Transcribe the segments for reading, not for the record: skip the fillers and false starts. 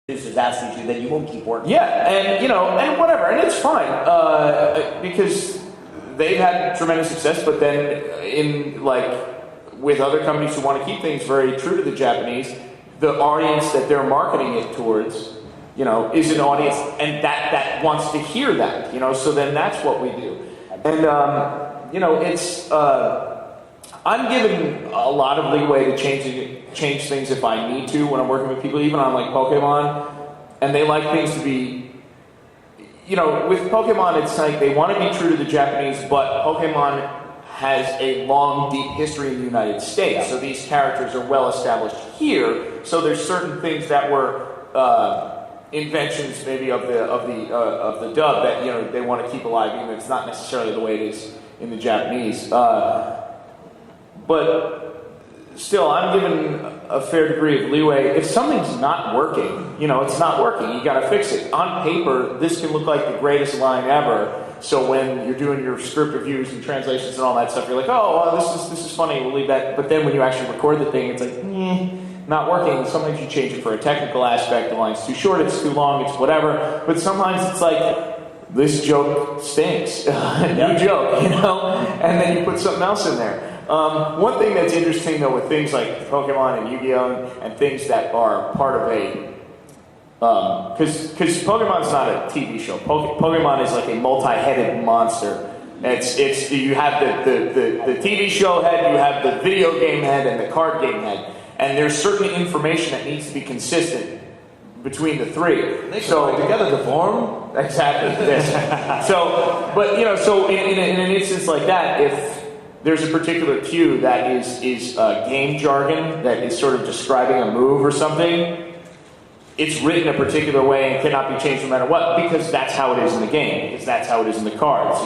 producer's asking you, then you won't keep working. Yeah, and and whatever, and it's fine because they've had tremendous success. But then, with other companies who want to keep things very true to the Japanese, the audience that they're marketing it towards, is an audience and that wants to hear that. So then that's what we do, and it's. I'm given a lot of leeway to change things if I need to when I'm working with people, even on like Pokemon, and they like things to be, with Pokemon it's like they want to be true to the Japanese, but Pokemon has a long, deep history in the United States, so these characters are well established here. So there's certain things that were inventions maybe of the dub that they want to keep alive, even if it's not necessarily the way it is in the Japanese. But still, I'm given a fair degree of leeway. If something's not working, it's not working. You got to fix it. On paper, this can look like the greatest line ever. So when you're doing your script reviews and translations and all that stuff, you're like, oh, well, this is funny. We'll leave that. But then when you actually record the thing, it's like, not working. Sometimes you change it for a technical aspect. The line's too short. It's too long. It's whatever. But sometimes it's like, this joke stinks. New joke, and then you put something else in there. One thing that's interesting, though, with things like Pokemon and Yu-Gi-Oh! And things that are part of a... Because Pokemon's not a TV show. Pokemon is like a multi-headed monster. It's you have the TV show head, you have the video game head, and the card game head. And there's certain information that needs to be consistent between the three. They come together to form. Exactly. This. So in an instance like that, if there's a particular cue that is game jargon that is sort of describing a move or something, it's written a particular way and cannot be changed no matter what, because that's how it is in the game, because that's how it is in the cards.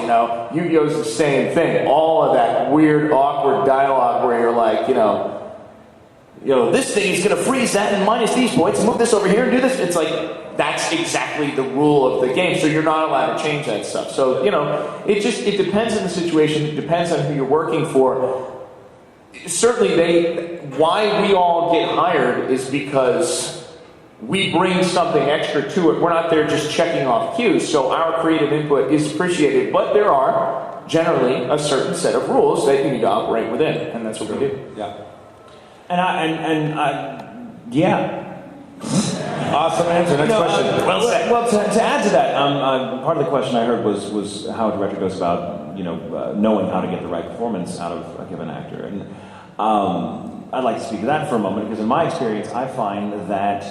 Yu-Gi-Oh's the same thing. All of that weird, awkward dialogue where you're like, this thing is going to freeze that and minus these points and move this over here and do this. It's like, that's exactly the rule of the game, so you're not allowed to change that stuff. So, it depends on the situation, it depends on who you're working for. Certainly, why we all get hired is because we bring something extra to it. We're not there just checking off cues, so our creative input is appreciated, but there are generally a certain set of rules that you need to operate within, and that's what we do. Yeah. Awesome answer. Next question. Well said. Well, to add to that, part of the question I heard was how a director goes about, knowing how to get the right performance out of a given actor. And I'd like to speak to that for a moment, because in my experience, I find that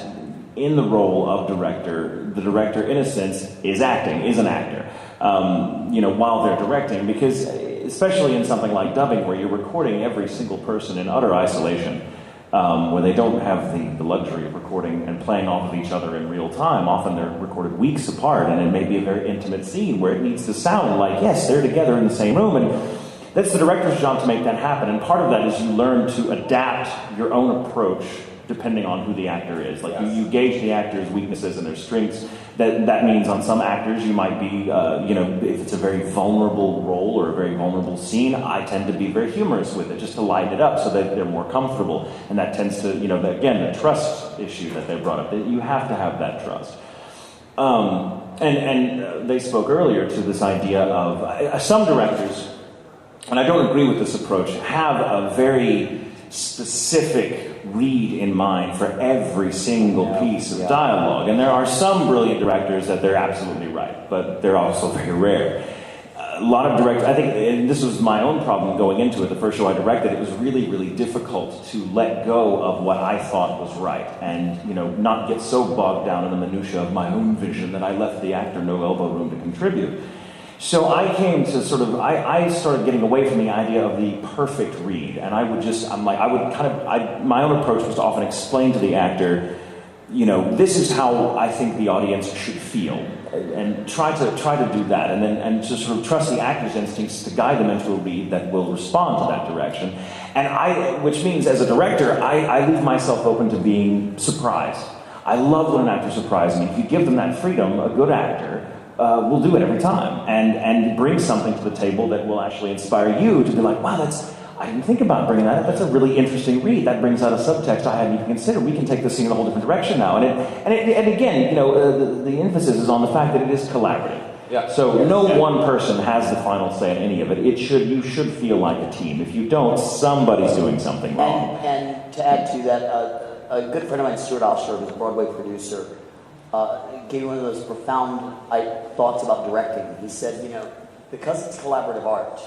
in the role of director, the director, in a sense, is an actor. While they're directing, because especially in something like dubbing, where you're recording every single person in utter isolation, where they don't have the luxury of recording and playing off of each other in real time. Often they're recorded weeks apart, and it may be a very intimate scene where it needs to sound like, yes, they're together in the same room, and that's the director's job to make that happen. And part of that is you learn to adapt your own approach depending on who the actor is. Like, you gauge the actor's weaknesses and their strengths. That means on some actors you might be, if it's a very vulnerable role or a very vulnerable scene, I tend to be very humorous with it just to lighten it up so that they're more comfortable. And that tends to, again, the trust issue that they brought up, that you have to have that trust. And they spoke earlier to this idea of some directors, and I don't agree with this approach, have a very specific read in mind for every single piece of dialogue. And there are some brilliant directors that they're absolutely right, but they're also very rare. A lot of directors, I think, and this was my own problem going into it, the first show I directed, it was really, really difficult to let go of what I thought was right and, not get so bogged down in the minutiae of my own vision that I left the actor no elbow room to contribute. So I came to I started getting away from the idea of the perfect read, and my own approach was to often explain to the actor, this is how I think the audience should feel, and try to do that, and just sort of trust the actor's instincts to guide them into a read that will respond to that direction. And which means as a director, I leave myself open to being surprised. I love when an actor surprises me. If you give them that freedom, a good actor will do it every time and bring something to the table that will actually inspire you to be like, wow, I didn't think about bringing that up. That's a really interesting read. That brings out a subtext I hadn't even considered. We can take this scene in a whole different direction now. And again, you know, the emphasis is on the fact that it is collaborative. Yeah. So no one person has the final say on any of it. You should feel like a team. If you don't, somebody's doing something wrong. And to add to that, a good friend of mine, Stuart Offshore, who's a Broadway producer, gave me one of those profound thoughts about directing. He said, you know, because it's collaborative art,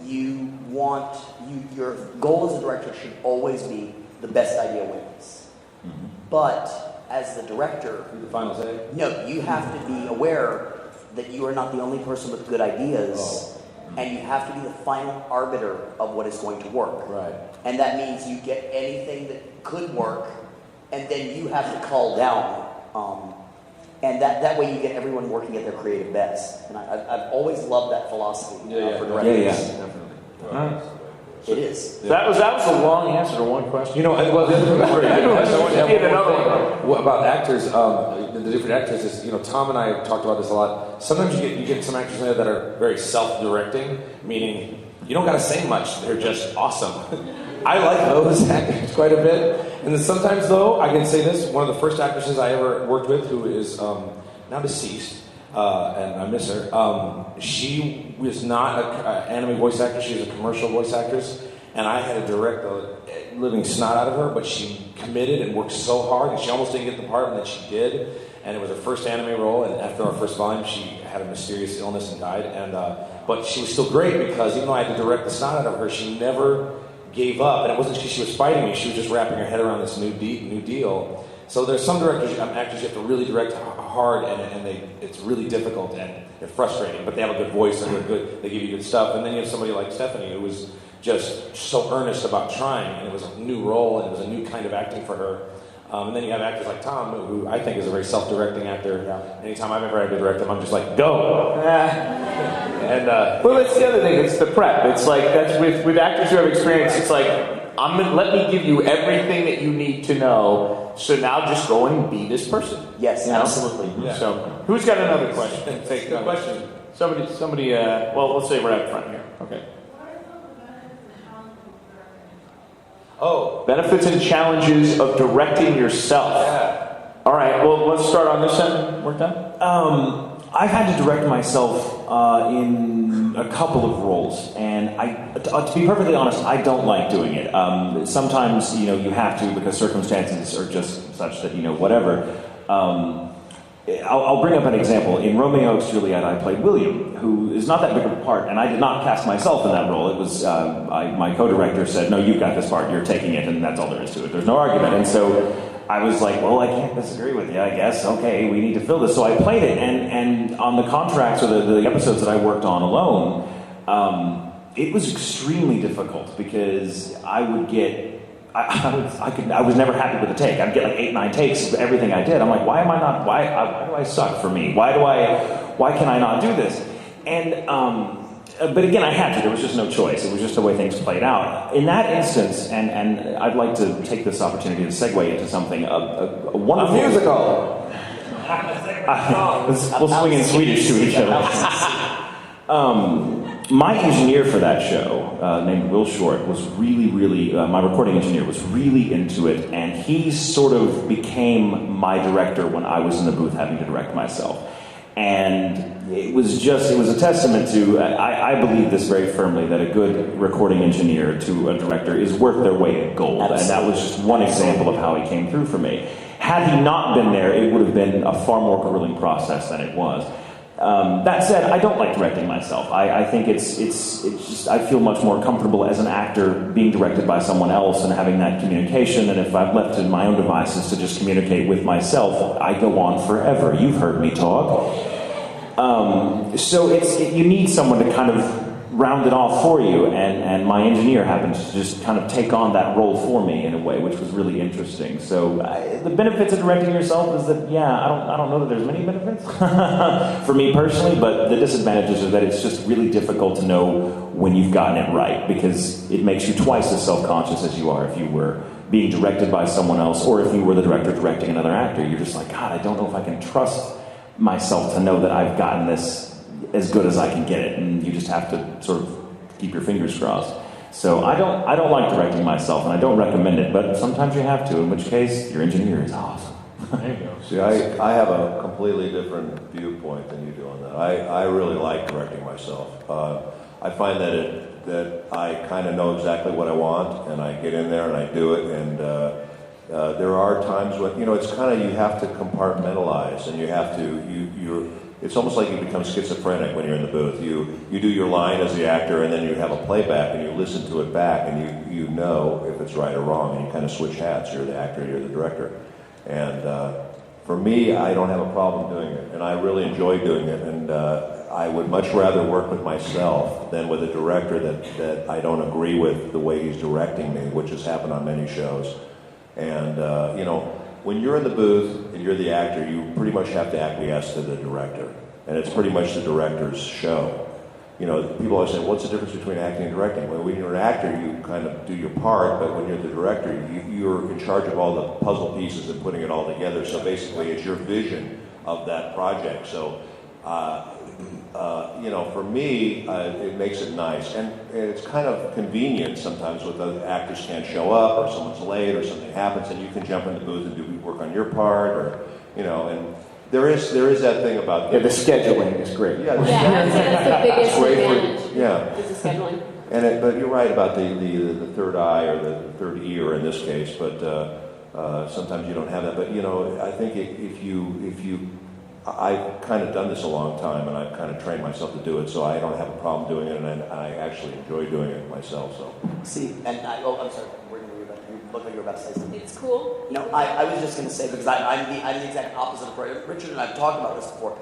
your goal as a director should always be the best idea wins. Mm-hmm. But as the director, the final say? No, you have to be aware that you are not the only person with good ideas, and you have to be the final arbiter of what is going to work. Right. And that means you get anything that could work, and then you have to call down. And that way you get everyone working at their creative best. And I've always loved that philosophy for directors. Yeah, definitely. Right. It is. That was a long answer to one question. You know, well, the other another one about actors, the different actors is, you know, Tom and I have talked about this a lot. Sometimes you get some actors in there that are very self-directing, meaning you don't got to say much; they're just awesome. I like those actors quite a bit, and then sometimes, though, I can say this: one of the first actresses I ever worked with, who is now deceased. And I miss her. She was not an anime voice actress. She was a commercial voice actress. And I had to direct the living snot out of her, but she committed and worked so hard, and she almost didn't get the part, and then she did. And it was her first anime role, and after our first volume, she had a mysterious illness and died. And but she was still great, because even though I had to direct the snot out of her, she never gave up. And it wasn't because she was fighting me. She was just wrapping her head around this new deal. So there's some actors you have to really direct hard, and it's really difficult and they're frustrating, but they have a good voice and they give you good stuff. And then you have somebody like Stephanie, who was just so earnest about trying, and it was a new role and it was a new kind of acting for her. And then you have actors like Tom, who I think is a very self-directing actor. Anytime I've ever had to direct him, I'm just like, go. And well, that's the other thing. It's the prep. It's like that's with actors who have experience. It's like let me give you everything that you need to know. So now just go and be this person. Yes, absolutely. Yeah. So who's got another question? Take the question. Somebody. Well, let's say we're up front here. Okay. Benefits and challenges of directing yourself. Yeah. All right. Well, let's start on this end. We're done. I've had to direct myself in a couple of roles, and to be perfectly honest, I don't like doing it. Sometimes, you know, you have to because circumstances are just such that, you know, whatever. I'll bring up an example. In Romeo x Juliet, I played William, who is not that big of a part, and I did not cast myself in that role. It was my co-director said, "No, you've got this part. You're taking it," and that's all there is to it. There's no argument, and so I was like, well, I can't disagree with you, I guess. Okay, we need to fill this. So I played it, and on the contracts or the episodes that I worked on alone, it was extremely difficult because I was never happy with the take. I'd get like 8-9 takes of everything I did. I'm like, why do I suck for me? Why can I not do this? And but again, I had to. There was just no choice. It was just the way things played out. In that instance, and I'd like to take this opportunity to segue into something, a wonderful... A musical! We'll swing in Swedish to each other. My engineer for that show, named Will Short, was really, my recording engineer was really into it, and he sort of became my director when I was in the booth having to direct myself. And it was a testament to, I believe this very firmly, that a good recording engineer to a director is worth their weight in gold. Absolutely. And that was just one example of how he came through for me. Had he not been there, it would have been a far more grueling process than it was. That said, I don't like directing myself. I think it's just, I feel much more comfortable as an actor being directed by someone else and having that communication. And if I'm left to my own devices to just communicate with myself, I go on forever. You've heard me talk. So you need someone to kind of round it off for you, and my engineer happened to just kind of take on that role for me in a way, which was really interesting. So the benefits of directing yourself is that, I don't know that there's many benefits for me personally, but the disadvantages are that it's just really difficult to know when you've gotten it right, because it makes you twice as self-conscious as you are if you were being directed by someone else, or if you were the director directing another actor. You're just like, God, I don't know if I can trust myself to know that I've gotten this as good as I can get it, and you just have to sort of keep your fingers crossed. So I don't like directing myself, and I don't recommend it, but sometimes you have to, in which case your engineer is awesome. There you go. See, I have a completely different viewpoint than you do on that. I really like directing myself. I find that I kind of know exactly what I want, and I get in there and I do it. And there are times when it's kind of you have to compartmentalize, and you have to It's almost like you become schizophrenic when you're in the booth. You do your line as the actor, and then you have a playback, and you listen to it back, and you know if it's right or wrong, and you kind of switch hats. You're the actor, you're the director. And for me, I don't have a problem doing it, and I really enjoy doing it. And I would much rather work with myself than with a director that I don't agree with the way he's directing me, which has happened on many shows. And when you're in the booth and you're the actor, you pretty much have to acquiesce to the director, and it's pretty much the director's show. People always say, "What's the difference between acting and directing?" Well, when you're an actor, you kind of do your part, but when you're the director, you're in charge of all the puzzle pieces and putting it all together. So basically, it's your vision of that project. So, for me, it makes it nice, and it's kind of convenient sometimes when the actors can't show up, or someone's late, or something happens, and you can jump in the booth and do work on your part, or and. There is that thing about the scheduling is great. Yeah, I would say that's the biggest great advantage. Is the scheduling. But you're right about the third eye or the third ear in this case. But sometimes you don't have that. But I think I've kind of done this a long time, and I've kind of trained myself to do it, so I don't have a problem doing it, and I actually enjoy doing it myself. So See, and I'm sorry. You look like you were about to say something. It's cool. I was just going to say, because I'm the exact opposite of Richard, and I've talked about this before.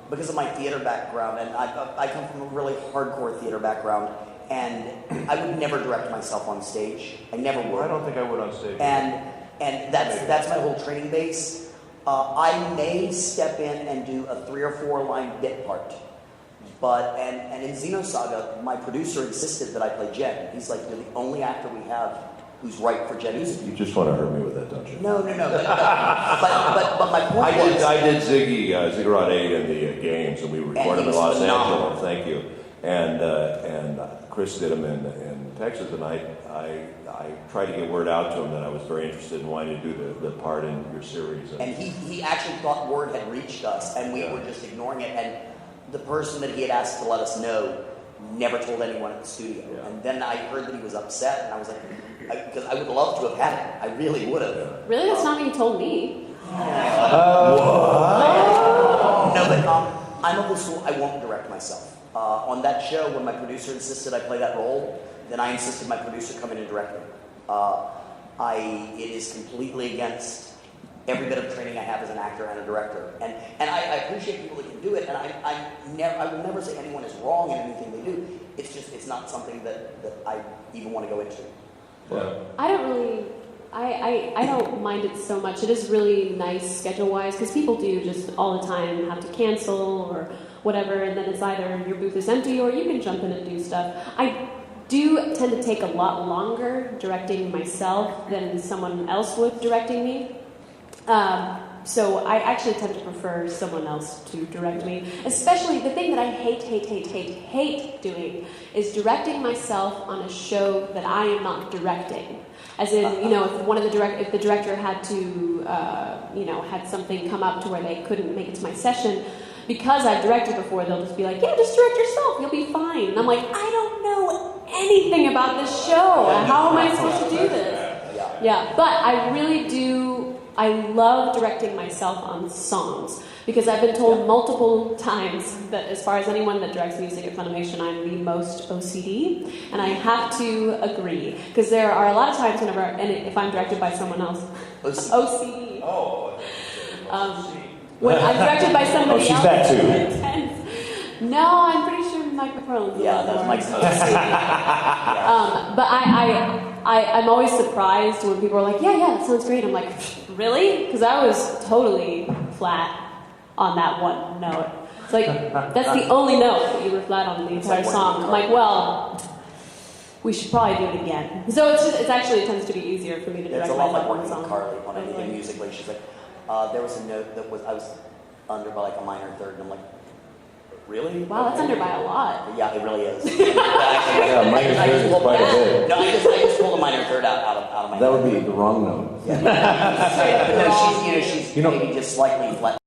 Because of my theater background, and I come from a really hardcore theater background, and I would never direct myself on stage. I never would. I don't think I would on stage. And that's my whole training base. I may step in and do a 3 or 4 line bit part. But in Xenosaga, my producer insisted that I play Jen. He's like, "You're the only actor we have who's right for Jen." You just want to hurt me with that, don't you? No. But my point was... I did Ziggurat 8 in the games, and we recorded them in Los Angeles. Thank you. And Chris did them in Texas, and I tried to get word out to him that I was very interested in wanting to do the part in your series. And he actually thought word had reached us, and we were just ignoring it. And the person that he had asked to let us know never told anyone at the studio. Yeah. And then I heard that he was upset, and I was like, because I would love to have had it. I really would have. Really? That's not what you told me. No, but I'm of the school, I won't direct myself. On that show, when my producer insisted I play that role, then I insisted my producer come in and direct me. It is completely against every bit of training I have as an actor and a director. And I appreciate people that can do it, and I will never say anyone is wrong in anything they do. It's just, it's not something that I even want to go into. Yeah. I don't mind it so much. It is really nice schedule-wise, because people do just all the time have to cancel or whatever, and then it's either your booth is empty or you can jump in and do stuff. I do tend to take a lot longer directing myself than someone else would directing me. So I actually tend to prefer someone else to direct me. Especially the thing that I hate doing is directing myself on a show that I am not directing. As in, if the director had to, had something come up to where they couldn't make it to my session, because I've directed before, they'll just be like, "Yeah, just direct yourself, you'll be fine." And I'm like, I don't know anything about this show. How am I supposed to do this? Yeah, but I really do. I love directing myself on songs, because I've been told multiple times that as far as anyone that directs music at Funimation, I'm the most OCD, and I have to agree, because there are a lot of times if I'm directed by someone else, OCD. When I'm directed by somebody else, she's that too. it's intense. No, I'm pretty sure Mike McFarlane's that's Mike's But I'm always surprised when people are like, yeah, that sounds great. I'm like, really? Because I was totally flat on that one note. It's like, that's the only note that you were flat on the entire song. I'm like, well, we should probably do it again. So it tends to be easier for me to direct myself on myself a on a song. Carly on anything musically. She's like, there was a note that I was under by like a minor third, and I'm like, Really? Wow, that's under by a lot. Yeah, it really is. Yeah, minor I third just is pulled- quite a bit. No, I just pulled a minor third out of my That head. would be the wrong note. But no, she's maybe just slightly flat.